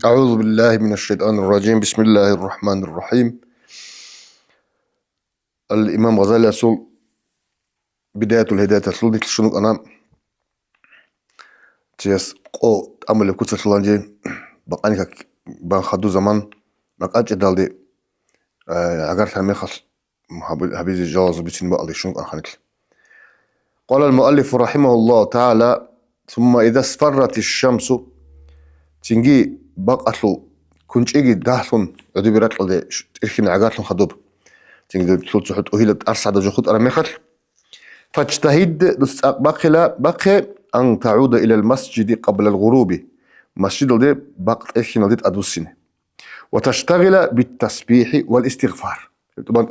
أعوذ بالله من الشيطان الرجيم. بسم الله الرحمن الرحيم. الإمام غزالي يقول بداية الهداية تسلودي شنو أنا تيس قو أمل كوتس سلانجي بقاني كك بنخدو زمان ما قالش دالدي أجر ثمي خص حبيزي جواز بتشين بقى شنو أنا خانك. قال المؤلف رحمه الله تعالى: ثم إذا اصفرت الشمس تنجي بقتلو كنت إجي دهلون يدي براتل دي إركين عجاتلون خدوب تنجي تلت حط أهيلت أرسع جخوت أرميخل فاجتهد بقي أن تعود إلى المسجد قبل الغروب. مسجد دي بقت إركين ديت أدوسين وتشتغل بالتسبيح والاستغفار. طبعا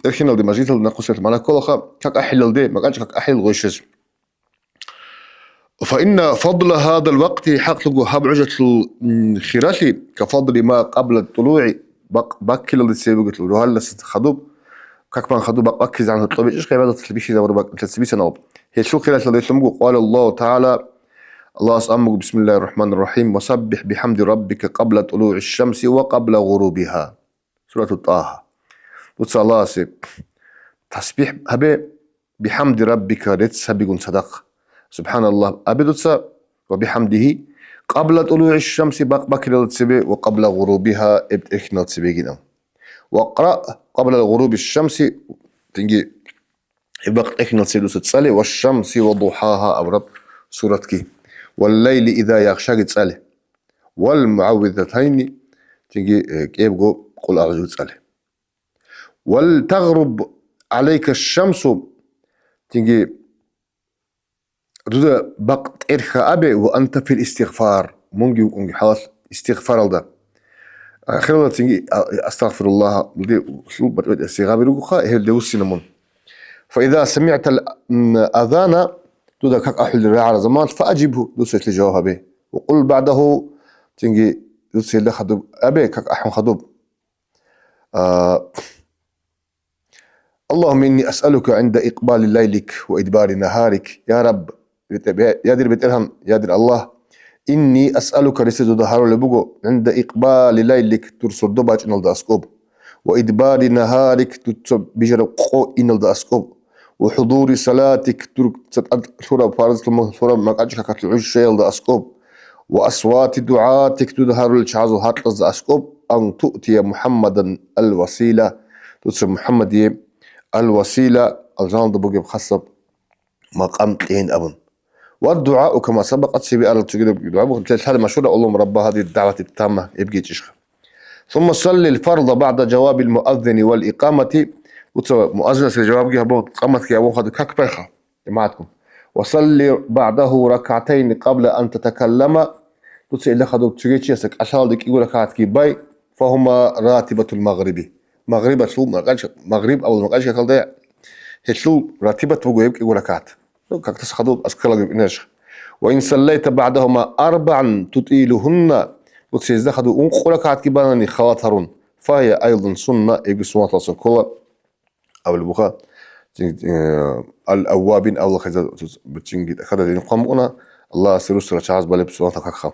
إركين دي مسجد نقصت معنا كلها كك أحل دي ما كانش كك أحل غشش. فإن فضل هذا الوقت حقق هبعجة الخيرات كفضل ما قبل الطلوع بكل اللي سيبقت له هلا خدوب كمان خدوب بكز عن الطبيعي إيش كيف هذا تلبيش إذا وربك تلبيش نوب هي شو خيرات اللي يسموه. قال الله تعالى: الله أسأمك بسم الله الرحمن الرحيم: وسبح بحمد ربك قبل طلوع الشمس وقبل غروبها. سورة طه. وتص الله سب تسبيح هبه بحمد ربك رتسبقون صدق سبحان الله أبدوتسا وبحمده قبل طلوع الشمس بكر تسبي وقبل غروبها إخنا تسبيجنا. وقرأ قبل غروب الشمس تنجي بقت إخنا تسبي والشمس وضحاها أورد سورتك والليل إذا يغشى تسأله والمعوذتين تنجي كيبقوا قل أرجو تسأله ولتغرب عليك الشمس تنجي دودا بقت إرخاء أبي وأنت في الاستغفار مونجي وكونجي خلاص استغفار ده آخر تنجي أستغفر الله بدي شو استغفار يروخا هي دوسينمون. فإذا سمعت الأذان دودا كك أحل الرعاة على زمان فأجبه دوسيت لجوابها به وقل بعده تنجي دوسيت لخدوب أبي كك أحن خدوب. اللهم إني أسألك عند إقبال ليلك وإدبار نهارك يا رب يادر بترهم يادر الله إني أسألك رسالة ظهر لبوجو عند إقبال ليلك ترسل دباج إن الدأسكوب وإدبار نهارك تتصب بجر قو إن الدأسكوب وحضور صلاتك ترك سورة فارس سورة ما قدش كتلعش شيء الدأسكوب وأصوات دعاتك تظهر الشعاز هات الدأسكوب أن تؤتي محمدا الوسيلة تتصب محمد الوسيلة الجان دبوجي بخصب مقام قين أبن. والدعاء كما سبقت سبي أرد تجد بدعاء هذا مشهور اللهم رب هذه الدعوة التامة يبقي تشخ. ثم صلي الفرض بعد جواب المؤذن والإقامة مؤذن سجواب جهبوت قامت يا أبو خد كبيخة جماعتكم وصلي بعده ركعتين قبل أن تتكلم تسأل إلا خدوا تجيش يسك أشار لك يقول ركعت كي باي فهما راتبة المغربي مغربة شو مغرب أو المغرب كل ده هشلو راتبة وجوب يقول ركعت كك تسخدوا أسكلا جبناش. وإن صليت بعدهما أربعا تطيلهن وتسيز خدوا أنقل ركعت كبانني خواترون فهي أيضا سنة يبقى سنة كلها أو البخاري الأوابين أو الخزة بتشنجد أخذ ينقمنا الله سرس رشاز بالب سنة كخا.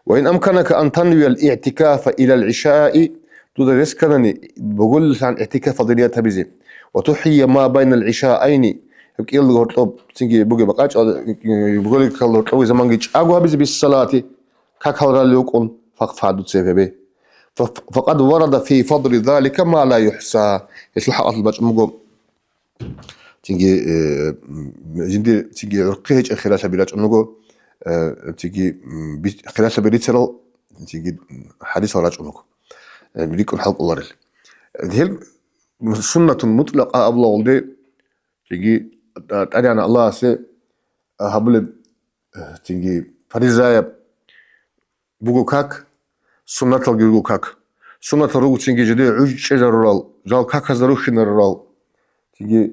وإن أمكنك أن تنوي الاعتكاف إلى العشاء تدرس كذني بقول عن اعتكاف فضيلتها بزي وتحيي ما بين العشاءين يبقى يلا قطب تنجي بقى بقاش بقول لك الله قوي زمان جيش أقوى بزي بالصلاة كخبر اللي فقفادو تسيفه فقد ورد في فضل ذلك ما لا يحصى يصلح أطل باش مقوم تنجي جندي تنجي رقيج خلال بلاش نقول تنجي خلال بريتسرال تنجي حديث ولا نقول بيكون حلق الله رل هي سنة مطلقة أبلا ولدي تنجي تاني أنا الله سي هبل تنجي فريزايا بوجو كاك سنة الجيجو كاك سنة الروج تنجي جدي عج شجر الرال جال كاك زروخين الرال تنجي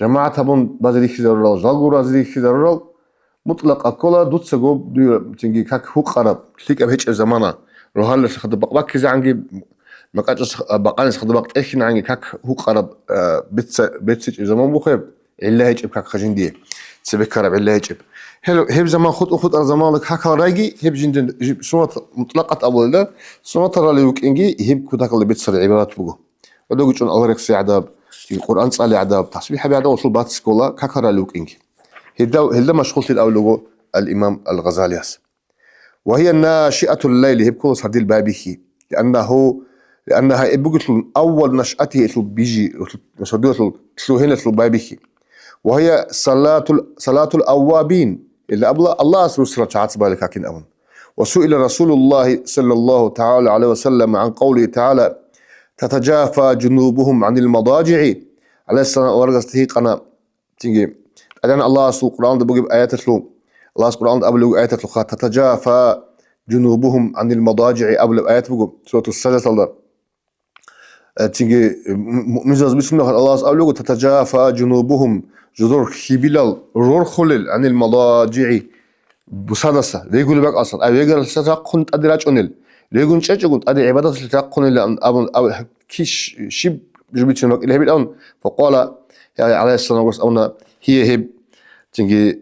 جماعة هبون بازري خير الرال جال جورا زري خير الرال مطلق أكلا دوت سجوب ديو تنجي كاك هو قرب تلك أبهج الزمانة روحال سخد بقى كذا عنجي ما كانش بقى سخد بقى إيش عنجي كاك هو قرب بتسج الزمان بخيب علا يجب كاك خجين دي تسبكر علا يجب هب زمان خط زمانك هكا رايقي هب جند سنة مطلقة أول لا سنة ترى ليوك إنجي هب كذاك اللي بتصير عبارات بقى ودو يقولون الله ركسي عذاب القرآن صار عذاب تصبيح بعد وصل بات سكولا كاكرا ليوك إنجي هدا مشغولة الأول الإمام الغزالي وهي ناشئة الليل هب كل صديل بابيكي لأنها بقول أول نشأته بيجي مسودية هنا بابيكي وهي صلاة الأوابين اللي أبلا الله سبحانه وتعالى لكن أون وسئل رسول الله صلى الله تعالى عليه وسلم عن قوله تعالى تتجافى جنوبهم عن المضاجع عليه السلام ورقته قنا تيجي أنا الله سبحانه القرآن ده بجيب آيات له الله سبحانه وتعالى قبل آيات له تتجافى جنوبهم عن المضاجع قبل آيات بجيب سورة السجدة الله تيجي مجاز بسم الله سبحانه تتجافى جنوبهم جذور خبيلال رور خلل عن المضاجع بصدسة ليقول بقى أصلا أو يقول ستقون أدراج أنيل ليقول شجعون أدي عبادة ستقون لأن أبو كيش شيب جبتشون إلى هبي الأون فقال عليه الصلاة والسلام هي هب تيجي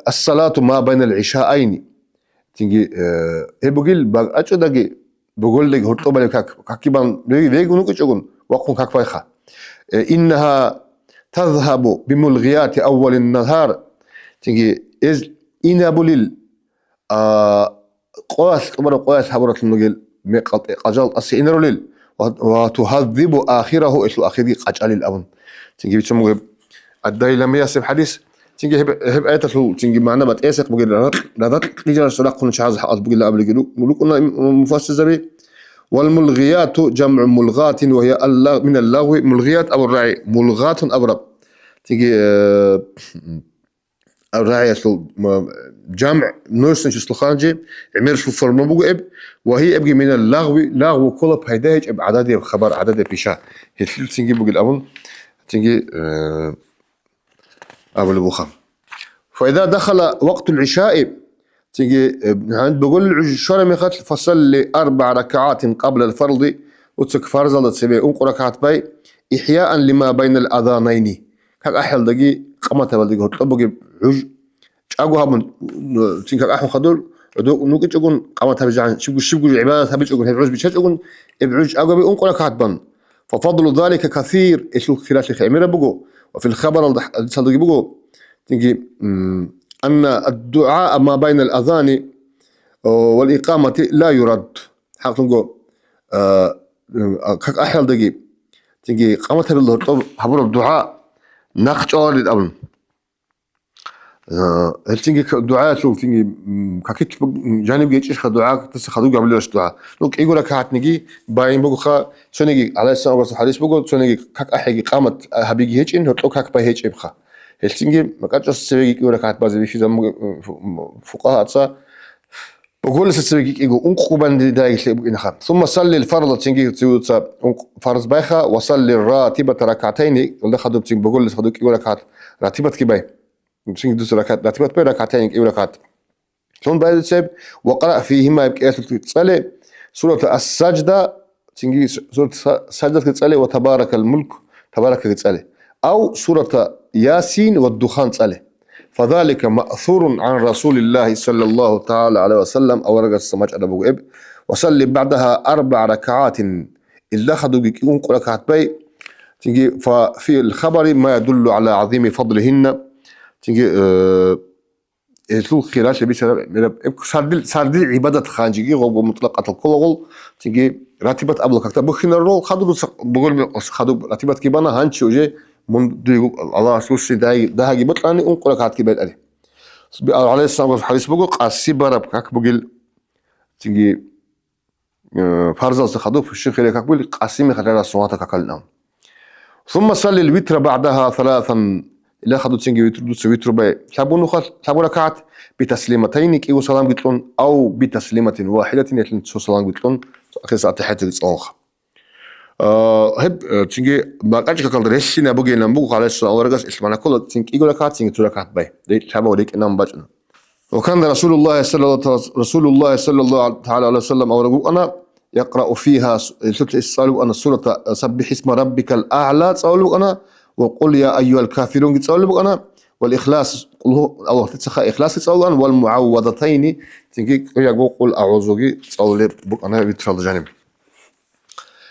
الصلاة ما بين العشاءين تيجي هبقول بقى أشدقي بقول لك هرتو بالك كاكيبان ليقول نقول وقون كاكبايخا إنها تذهب بملغيات أول النهار تيجي إذ إنابوليل قواس حبرت النجيل مقط قجال أسئنروليل وتهذب آخره إيش الأخير قجال الأون تيجي بتشمو الداي لما يسب حديث تيجي هب آية تيجي معنا ما تأسق بقول لا تيجي سلاق كل شيء حاز بقول لا قبل جلو ملوكنا مفسر زبي والملغيات جمع ملغات وهي من اللغو ملغيات أو الرعي ملغات أبرب تيجي الرعي جمع نورسن شو سلخانجي عمر شو فرما بقى وهي أبقي من اللغو كله بهدايج عدد خبر عدد بيشا هتلو تيجي بقول أبون تيجي أبو البخام فإذا دخل وقت العشاء تيجي عند بقول شرمي خط فصلي 4 ركعات قبل الفرض وتسك فرض تسبي ركعات باي إحياء لما بين الأذانين كان أحيل دقي قمت بالدقي طبقي عج أجوها من تيجي أحيل خدول نوقي تقول قمت بجعان شبو العبادة تبي تقول هالعج بيشج تقول بعج أجوبي ركعات بن ففضل ذلك كثير إيش الخلاف الخيمرة بقو وفي الخبر الصدق بقو تيجي أن الدعاء ما بين الأذان والإقامة لا يرد حق نقول كك أحيل دقي تيجي قامت بالله حبر الدعاء نخجل للأمن هل تيجي دعاء شو تيجي كاكيت جانب جيش دعاء تسخدوا قبل الدعاء لوك يقول لك هاتنجي باين بقول خا شو نجي على السنة بس حديث بقول شو نجي كك أحيل قامت هبيجي هيك إنه تلوك كك باي هيك إبخا هل تيجي ما كانش السبيك يقول لك هات بازي في زمان فقهاء تصا بقول السبيك يقول أنقبا دايش إنخا ثم صلي الفرض تيجي تسوي فرض بايخا وصلي الراتبة ركعتين ولا خدوا تيجي بقول لصدوق يقول لك هات راتبة كباي تيجي دوس ركعت راتبة باي ركعتين يقول لك هات ثم بعد السبب وقرأ فيهما يبقى تصلي سورة السجدة تيجي سورة السجدة تصلي وتبارك الملك تبارك تصلي أو سورة ياسين والدخان تصلي فذلك مأثور عن رسول الله صلى الله تعالى عليه وسلم أو رجع السماج على أبو إب وصلي بعدها 4 ركعات إلا خدوا بيكون ركعات باي تيجي ففي الخبر ما يدل على عظيم فضلهن تيجي يسلو خلاش بيش سردي عبادة خانجي غو مطلقة الكل تيجي راتبة أبلغ كتاب بخين الرول خدوا بقول خدوا راتبة كيبانا هانش وجي من الله سوسي ده هاجي بطلعني أنقل لك هات كبير عليه عليه السلام والحديث بقول قاسي برب كاك بقول تيجي فرزل سخدوه في الشيخ اللي كاك بقول قاسي خلال الصوات كاكلنا ثم صلي الوتر بعدها 3 إلا خدوا تيجي وتر باي ثابوا ركعت بتسليمتين كيو سلام قلتلون أو بتسليمة واحدة يتلون سلام قلتلون أخي ساعة حياتي الصنخ هب تيجي ما كانش كقول رشنا بقي نبوق على السؤال ورجس إسمعنا كل تيجي يقول لك تيجي تركعت باي ده شابه وليك إنهم بجنا وكان رسول الله صلى الله تعالى عليه وسلم أو رجو أنا يقرأ فيها سورة الصلاة أنا سورة سبح اسم ربك الأعلى تصلوا أنا وقل يا أيها الكافرون تصلوا أنا والإخلاص قل هو الله تتسخى إخلاص تصلوا والمعوضتين تنجي يقول أعوذ تصلوا أنا بيتشال جانب.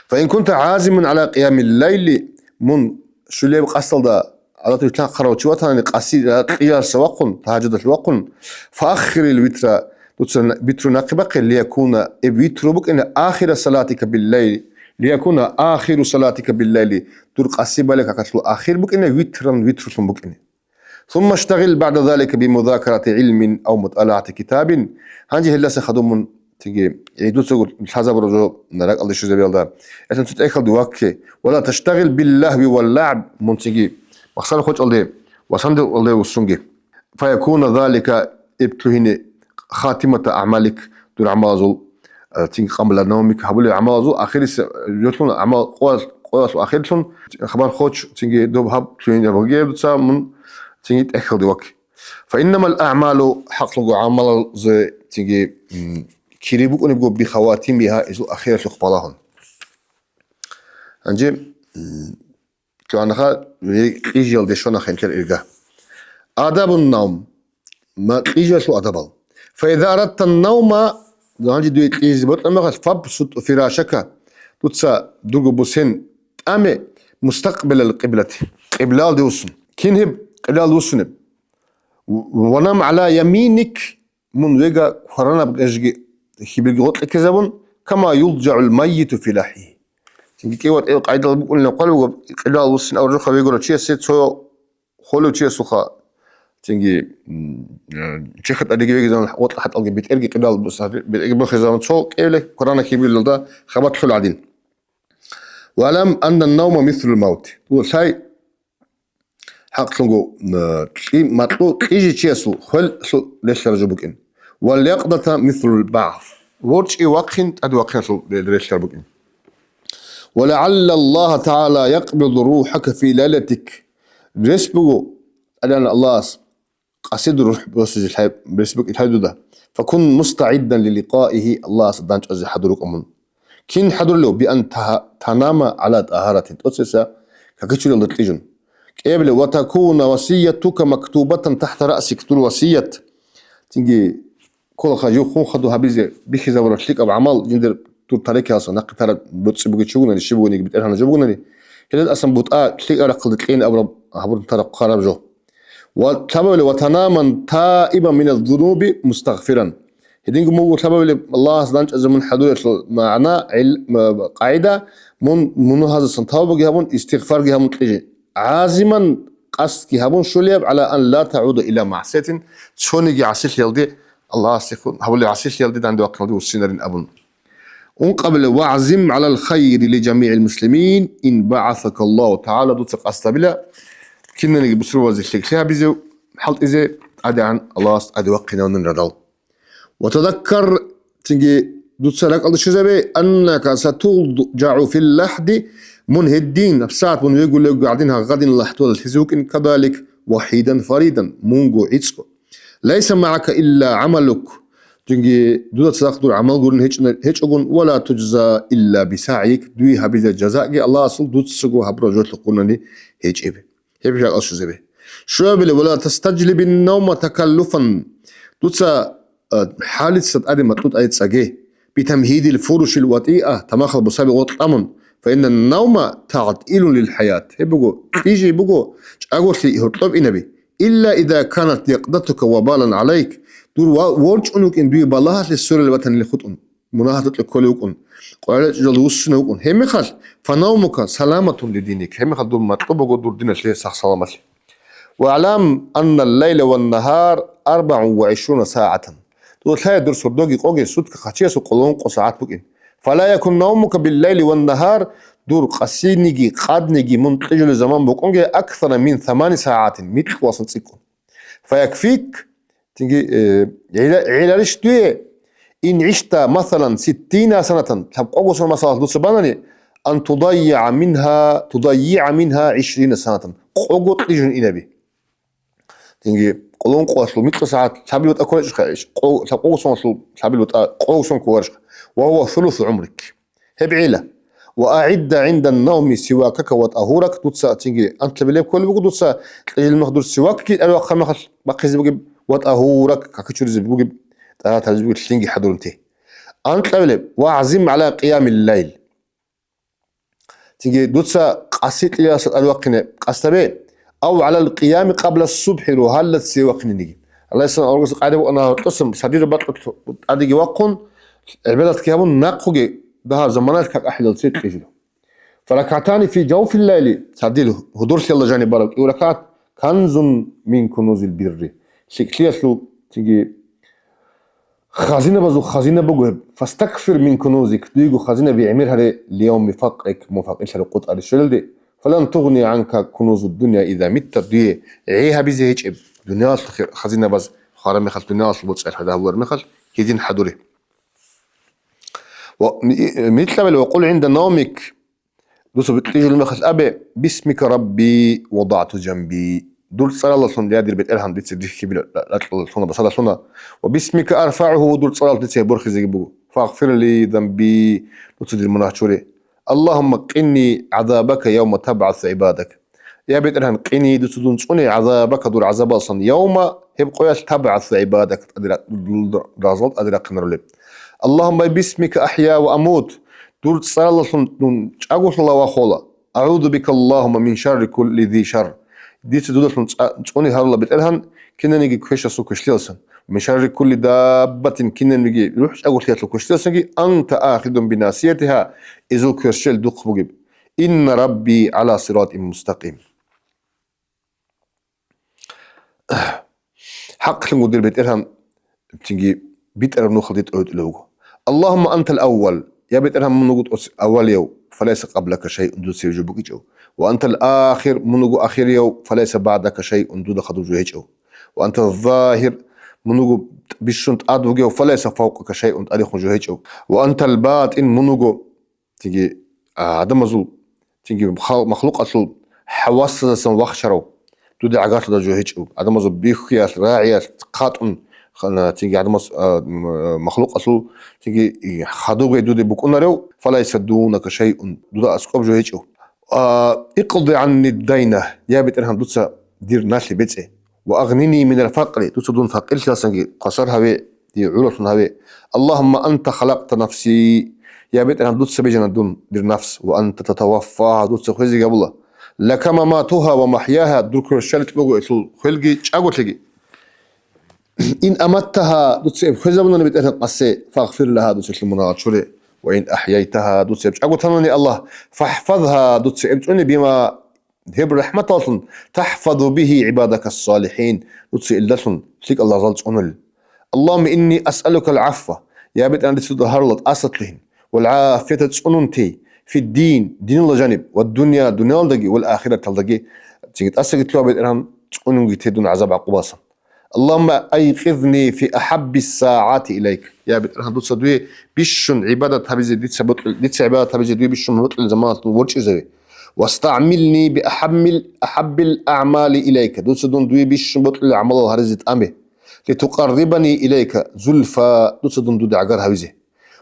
فإن كنت عازما على قيام الليل من شليب قصل دا على طول تنقر وتوتر قصير قيار سواق تهجد الوقن فأخر الوتر بتر نقبق ليكون بيتر بك إن آخر صلاتك بالليل ليكون آخر صلاتك بالليل تر قصيب لك كتلو آخر بك إن وتر بك إن ثم اشتغل بعد ذلك بمذاكرة علم أو مطالعة كتاب هنجي هلا سخدم تيجي يدو تقول الحزب برجو نراك الله شو زبيل ده عشان تتأكل دواك ولا تشتغل باللهو واللعب منتجي وخسر خوش الله وصند الله والسنجي فيكون ذلك ابتهن خاتمة أعمالك دون عمازل تيجي قبل نومك هبول عمازل آخر جوتون أعمال قواس وآخرتون خبر خوش تيجي دوب هب تين رجيب تسامن تيجي تأكل دواك فإنما الأعمال حق عمل زي تيجي كيريبوك ونبقوا بخواتيمها إذو أخيرا شقبالهم أنجي كأنها يجي الدشون خنكر إرجع آداب النوم ما يجي شو آدابه فإذا أردت النوم عندي دويت إيزبط أما فابسط فراشك تتسا دوغو بوسين أمي مستقبل القبلة قبلة دوسن كينهب قبلة دوسن ونام على يمينك من وجه قرانا بجي خبير قط كذبون كما يضجع الميت في لحيه تيجي كيوت قاعدة بقول قالوا قبلة دوسن أو رخا بيقولوا شيء سيد سو خلو شيء سخا تيجي شيخت أديك بيجي وطلع حتى ألقي بيترجع قبلة بس بيجي خزان سو كيله قرانا خبير للدا خبط حلو عدين وأعلم أن النوم مثل الموت وشيء حق لنجو ما تقول يجي شيء سو خل سو ليش رجبك إن واليقظة مثل البعث ورش وقت أدوقين سو ليش رجبك إن ولعل الله تعالى يقبض روحك في ليلتك رسبه أن الله قصيد روح برسبك الحدود ده فكن مستعدا للقائه الله صدقني أزي حضرك أمون كين حضر له بأن تنام على طهارة تأسس ككتشل للتجن قبل وتكون وصيتك مكتوبة تحت رأسك تقول وصية تيجي كل خجو خون خدو هبيزة بيخي زور شليك أو عمل جندر تور تاريخ أصلا نقل ترى بتسبق شغلنا اللي شبوني بتقولها نجبونا لي هذا أصلا بتقى شليك أرقل تلين أبرب هبور ترى قارب جو وتبول وتناما تائبا من الذنوب مستغفرا هدين مو سبب الله سبحانه من حدود معناه قاعدة من هذا الصنطاو جهون استغفار جهون تيجي عازما قصد جهون شليب على أن لا تعود إلى معصية شون يجي عسيش يلدي الله استغفر هقول لي عسيش يلدي عند وقت والسنرين أبون وقبل وعزم على الخير لجميع المسلمين إن بعثك الله تعالى دوتك أستبلا كنا نجي بسرعة زي الشيء شيء بيزو حلت إذا أدي عن الله أدي وقتنا ونرضى وتذكر تجي دوتسالك الله شو زبي أنك ستوضع في اللحد منهدين بساعة من يقول لك قاعدينها غادين اللحد والحزوك إن كذلك وحيدا فريدا مونجو عيسكو ليس معك إلا عملك تجي دوت تقدر عمل قرن هيج أقول ولا تجزى إلا بسعيك دوي هبيز الجزاء الله أصل دوت سجو هبرجوت لقولني هيج إبه هيج شغل شو زبي شو بله ولا تستجلب النوم تكلفا دوت حالة صدق ما تقول أي تسجيه بتمهيد الفرش الوطيئة تماخل بصابي وط أمن فإن النوم تعطيل للحياة يبقوا يجي يبقوا أقول لي هرطب إنبي إلا إذا كانت يقظتك وبالا عليك دور ورج أنك إن دوي بالله للسر الوطن اللي خطون مناهضة الكل يكون قال جلوس يكون هم خل فنومك سلامة لدينك هم خل دور ما تبقوا دور دينك ليه صح سلامة واعلم أن الليل والنهار 24 ساعة تلاقي دور صدقي قوي صدق خشيس وقلون قصعات بقين فلا يكون نومك بالليل والنهار دور قسينيجي قادنيجي منتجل زمان بقونجي أكثر من 8 ساعات ميت وصل سيكون فيكفيك تيجي علاش دوي إن عشت مثلا 60 سنة تبقى وصل مثلا دوسبانني أن تضيع منها 20 سنة قوة تيجن إنبي تيجي قلون قوسلو ميت ساعات شابي وت أكلش خايش قوسون شو شابي وت قوسون كورش وهو ثلث عمرك هي بعيلة وأعد عند النوم سواكك وطهورك دوتسا تنجي أنت بلي كل بقول دوتسا المخدور سواك كي أنا وقت ما خل باقي زبوج وطهورك كاكتشور زبوج ثلاثة زبوج تلينجي حضرنتي أنت بلي وعزم على قيام الليل تنجي دوتسا قصيت لي الوقت قستبي أو على القيام قبل الصبح رو هل سواك نيجي الله يسلم أورجس قاعد أنا قسم صديق بطل أديجي وقن عبادة كيابون ناقوجي ده زمانات كاك أحلى ست كيجلو فركعتان في جوف الليل تعديله هدور يلا جاني برك وركعت كنز من كنوز البر شكليسلو تيجي خزينة بقول فاستكثر من كنوزك ديجو خزينة بيعمرها ليوم فقرك مفاقش القطع الشلدي فلن تغني عنك كنوز الدنيا إذا مت دي عيها بزي هيك دنيا خزينة بس خارم مخل دنيا بتصير هذا هو المخل كيدين حدوري ومثل وقول عند نومك دوسو بتيجي المخل أبي باسمك ربي وضعت جنبي دول صلاة الله صلى الله عليه وسلم ديت سديك كبير لا صلى بصلاة صلى وباسمك أرفعه دول صلاة ديت برخي زي بو فاغفر لي ذنبي دوسو دي المناشوري اللهم قني عذابك يوم تبعث عبادك يا بيت إرهن قني دوسو دون صوني عذابك دول عذاب أصلا يوم هيبقوا تبعث عبادك رازلت أدرك نرلب اللهم باسمك أحيا وأموت دول صلاة الله صلى الله عليه وسلم أعوذ بك اللهم من شر كل ذي شر ديت دودة تقولي هلا بتقولهن كنا نيجي كويشة سو كشتيلسن من شر كل دابة كنا نيجي روحش أقول لك كشتيلسن أنت آخذ بناسيتها إذا كشتيل دق بجيب إن ربي على صراط مستقيم حق المدير بتقولهن تيجي بيتقرب نو خليت أود لوجو اللهم أنت الأول يا بتقولهن من نقول أول يوم فليس قبلك شيء دوس يجبك جو وأنت الآخر منو آخر يوم فليس بعدك شيء دود خدوج هيجو وأنت الظاهر منو بشنت أدوجو فليس فوقك شيء أريخ هيجو وأنت الباطن منو تيجي عدم زول تيجي مخلوق أصل حواس سن وخشرو دود عقارت دجو هيجو عدم زول بيخياس راعياس قاطن خلنا تيجي عدم مخلوق أصل تيجي خدوج دود بكونرو فليس دونك شيء دود أسقب جو هيجو اقضي عني الدينة يا بيت إرهام دوتسا دير ناشي بيتسي وأغنني من الفقر دوتسا دون فقر شاسنجي قصر هوي دي عرف هوي اللهم أنت خلقت نفسي يا بيت إرهام دوتسا بيجنا دون دير نفس وأنت تتوفاها دوتسا خوزي قبله لك مماتها ومحياها دركر الشالت بقو إسل خلقي تشاقو تلقي إن أمتها دوتسا خوزي قبله نبيت إرهام قصي فاغفر لها دوتسا المناغات شوري وإن أحييتها دوتسا أقول تنوني الله فاحفظها دوتسا ابتعني بما هب رحمة أصلا تحفظ به عبادك الصالحين دوتسا إلتن فيك الله ظلت أنل اللهم إني أسألك العفو يا بيت أنا تظهر لك أسطلهن والعافية تسألنتي في الدين دين الله جانب والدنيا دنيا الدقي والآخرة تلدقي تيجي تأسك تلو بيت أنا تسألنك تدون عذاب عقوباصا اللهم أيقظني في أحب الساعات إليك يا بيت أنا دوتسا دوي بيشن عبادة هبزي ديتس عبادة هبزي دوي بيشن بطل زمان ورش زوي واستعملني أحب الأعمال إليك دوتسا دون دوي بيشن بطل الأعمال هرزت أمي لتقربني إليك زلفا دوتسا دون دودي عقار هبزي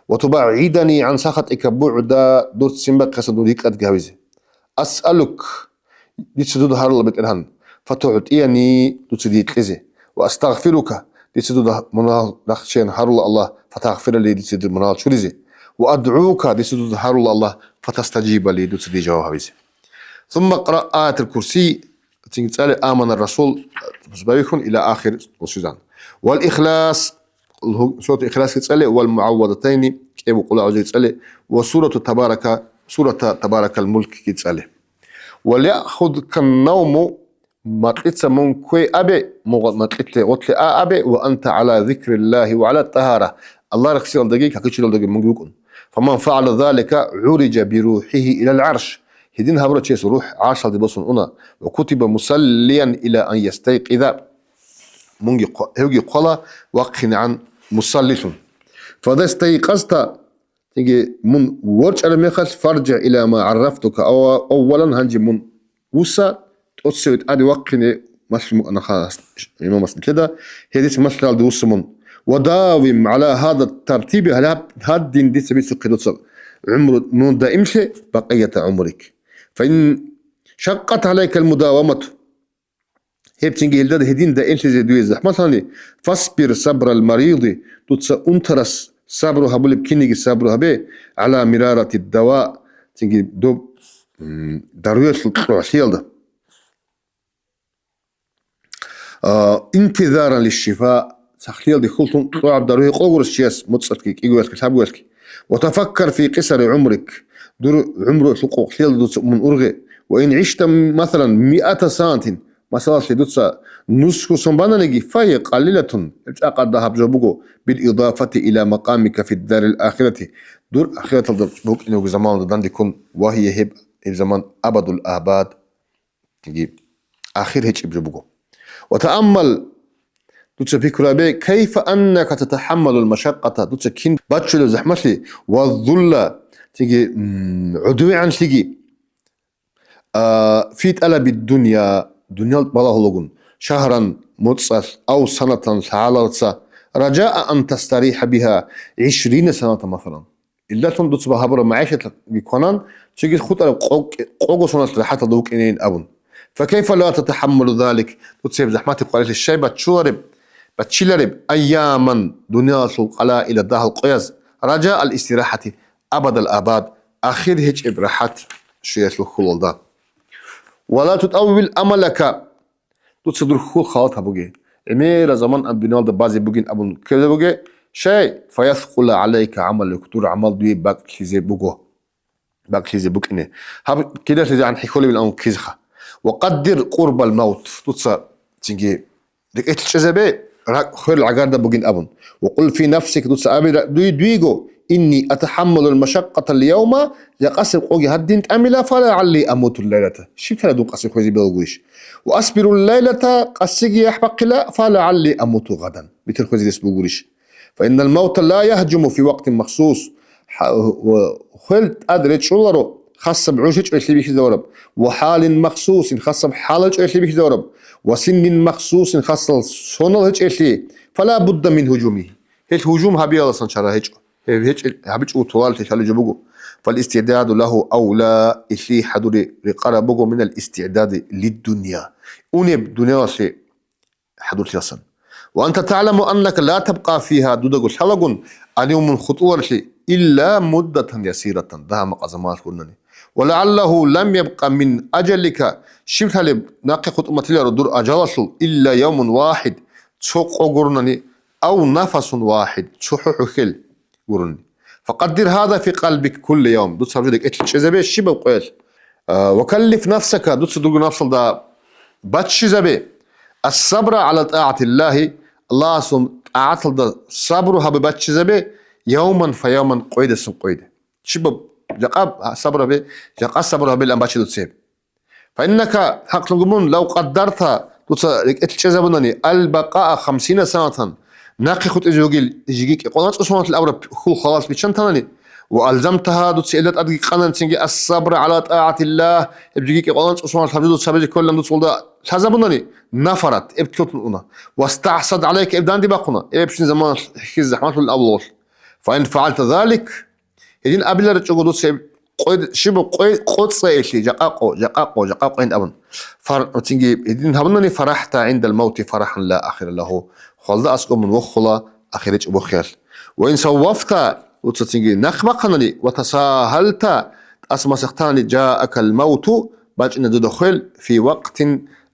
وتبعدني عن سخطك بعدا دوت سنبك خسدو هيك أدق هبزي أسألك ديتس دود هارلا بيت إرهان فتعطيني دوتسا ديت لزي وأستغفرك ديتس دود منال نخشين هارلا الله فتغفر لي ديتس دود منال شوليزي وأدعوك ديتس دود هارلا الله فتستجيب لي دوتس دي جواب هبزي ثم قرأ آية الكرسي تسأل آمن الرسول بيكون إلى آخر السودان والإخلاص سورة الإخلاص تسأل والمعوضتين كيف قل أعوذ تسأل وسورة تبارك الملك تسأل وليأخذك النوم ما تلت من كوي أبي ما تلت غتل أبي وأنت على ذكر الله وعلى الطهارة الله رخصي الدقيقة كيشيل الدقيقة من يكون فمن فعل ذلك عرج بروحه إلى العرش هدين هبرة شيء روح عاشر دي بصن أنا وكتب مسليا إلى أن يستيقظ منجي هيجي قلا وقن عن مسلس فإذا استيقظت تيجي من ورج على مخل فارجع إلى ما عرفتك أو أولا هنجي من وسا تقصد أدي وقني مش أنا خلاص إمام مثل كده هي دي مثل على دوس من وداوم على هذا الترتيب هذا الدين دي سبيل سقي عمر نون دائم شيء بقية عمرك. فإن شقت عليك المداومة هيب تنجي الداد هدين دائم شيء زي دويز مثلا فاصبر صبر المريض تتسا أنترس صبرها بولي بكينيجي صبرها بي على مرارة الدواء تنجي دوب دارويش الحيل ده انتظارا للشفاء تخليل دي خلطن طعب داروي قوغر الشياس متصلك إيقوالك تابوالك وتفكر في قصر عمرك دور عمره حقوق خليل من أرغي وإن عشت مثلا 100 سنة مثلا دوتسا نسخ سنبانا نجي فهي قليلة أقدها بجبوكو بالإضافة إلى مقامك في الدار الآخرة دور آخرة الضبوك إنه زمان دان يكون وهي هب الزمان أبد الآباد تجيب آخر هيك بجبوكو. وتأمل دوتسا فكرة بي كيف أنك تتحمل المشقة دوتسا كين باتشلو زحمتي والذلة تيجي عدوي عن تيجي في تألب الدنيا دنيا بلاهلوغن شهرا متصل أو سنة حالة رجاء أن تستريح بها 20 سنة مثلا إلا تندوتس بهابر معيشة بيكونان تيجي خطر قوغو سنة حتى دوك إنين أبن فكيف لا تتحمل ذلك تسيب زحمتي قليل الشيء بتشلرب أياما دنيا القلاء إلى الدهر القياس رجاء الاستراحة أبد الآباد آخر هيك إبراحات شيء الخلول ده ولا تتأول أملك تصدر خول خالتها بوجي إمير زمان أن بنال بعض بوجين أبون كذا بوجي شيء فيثقل عليك عملك تور عمل دوي باكليزي بوجو باكليزي بوكني هاب كده تجي عن حكولي بالأمر كيزخة وقدر قرب الموت تصا تيجي ديك إتشزبي خير العقار ده بوجين أبون وقل في نفسك تصا أبي دويجو إني أتحمل المشقة اليوم يقصر قوي هدين أملا فلعلي أموت الليلة شو فلا دون قصر خوزي بلغويش وأصبر الليلة قصيجي يحبق لا فلعلي أموت غدا مثل خوزي يسبوغوريش فإن الموت لا يهجم في وقت مخصوص وخلت أدريت شولرو خاصة بعوشج إيش بيك دورب وحال مخصوص خاصة بحالج إيش بيك دورب وسن مخصوص خاصة صنل إيش فلا بد من هجومه هيك هجوم هبي الله سنشارة هيك هبيج طوال تشال جبوجو فالاستعداد له أولى إشي حدوري رقارة من الاستعداد للدنيا أنيب دنيا شيء حدور يصن وأنت تعلم أنك لا تبقى فيها دودغو شلغون اليوم من خطوة شيء إلا مدة يسيرة ده مقازمات كلني ولعله لم يبقى من أجلك شبه لب ناقي خطوة ردور أجلسل إلا يوم واحد تشوق قرنني أو نفس واحد تشوحو خل قرني فقدر هذا في قلبك كل يوم دوت سبجدك اتشزبي شبه قويل وكلف نفسك دوت صدق نفسل دا باتشزبي الصبر على طاعة الله الله سم طاعة دا صبر هب باتشزبي يوما فيوما قويدة سم قويدة شبه جقاب صبر بي جقاب صبر بي الأنباتش دوت سيب فإنك حق نقولون لو قدرت دوت اتشزبنني البقاء 50 سنة ناقي خد إجيجيك قناة أسوانات الأورا هو خلاص بيشنتنني وألزمتها دوت سئلت أدقي قناة تنجي الصبر على طاعة الله إجيجيك قناة أسوانات الحبيب دوت سابجي كلهم دوت صلدا حزبنني نفرت إبتلتنا واستعصد عليك إبدان دي باقنا إبشن زمان حكيز زحمات الأول فإن فعلت ذلك يدين أبلا رجعوا دوت سيب قيد شبه قيد صيشي جقاقو عند أبن تنجي يدين هبنني فرحت عند الموت فرحا لا آخر له خلد أسكو من وخلا أخرج بخير وإن سوفت وتتنجي نخبقنني وتساهلت أسمى سختاني جاءك الموت باج إن تدخل في وقت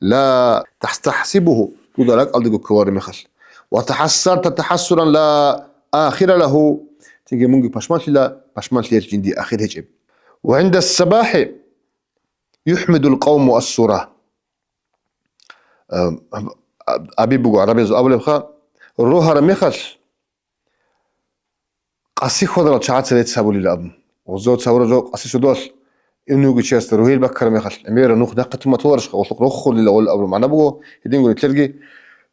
لا تستحسبه تدرك ألدقو كواري مخل وتحسرت تحسرا لا آخر له تنجي منجي باشمانش لير جندي آخر هجب وعند الصباح يحمد القوم السورة أبي بقو عربي زو أول بخا روها رميخش قاسي خضرة شعات سليت سابولي لأبن وزود سابولي جو قاسي سدوش إنه يجي تشيست روهيل بكر رميخش أميرا نوخ دقة ما تورش خلق روخو اللي أول أبو معنا بقو يدين قولي تلقي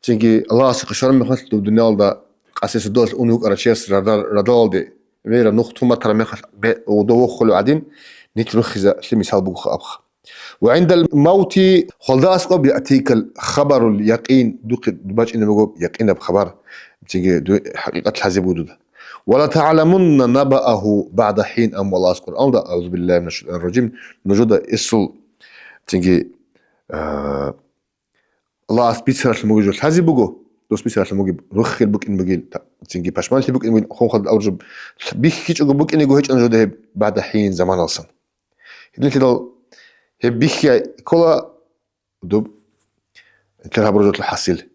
تنجي الله سيقشار رميخش لو الدنيا دا قاسي سدوش إنه يقرأ تشيست ردال دي أميرا نوخ توما ترميخش ودوخو لو عدين نترخز شلي مثال بقو أبخ وعند الموت خلدا أسقط بيأتيك الخبر اليقين دوق دباج إنه بقول يقين بخبر بتيجي حقيقة الحزب ودوده ولا تعلمن نبأه بعد حين أم والله أذكر أمضى أعوذ بالله من الشيطان الرجيم نجود إسل تنجي الله أثبت الموجود هذه بقو دوس بيسر الموجود رخ البوك إن بقيل تنجي باشمان البوك إن خون خد الأورجب بيك هيك بوك إن يجو هيك أنا جوده بعد حين زمان أصلا هذي كده هي بيك كلا دوب تلها برجوت الحصيل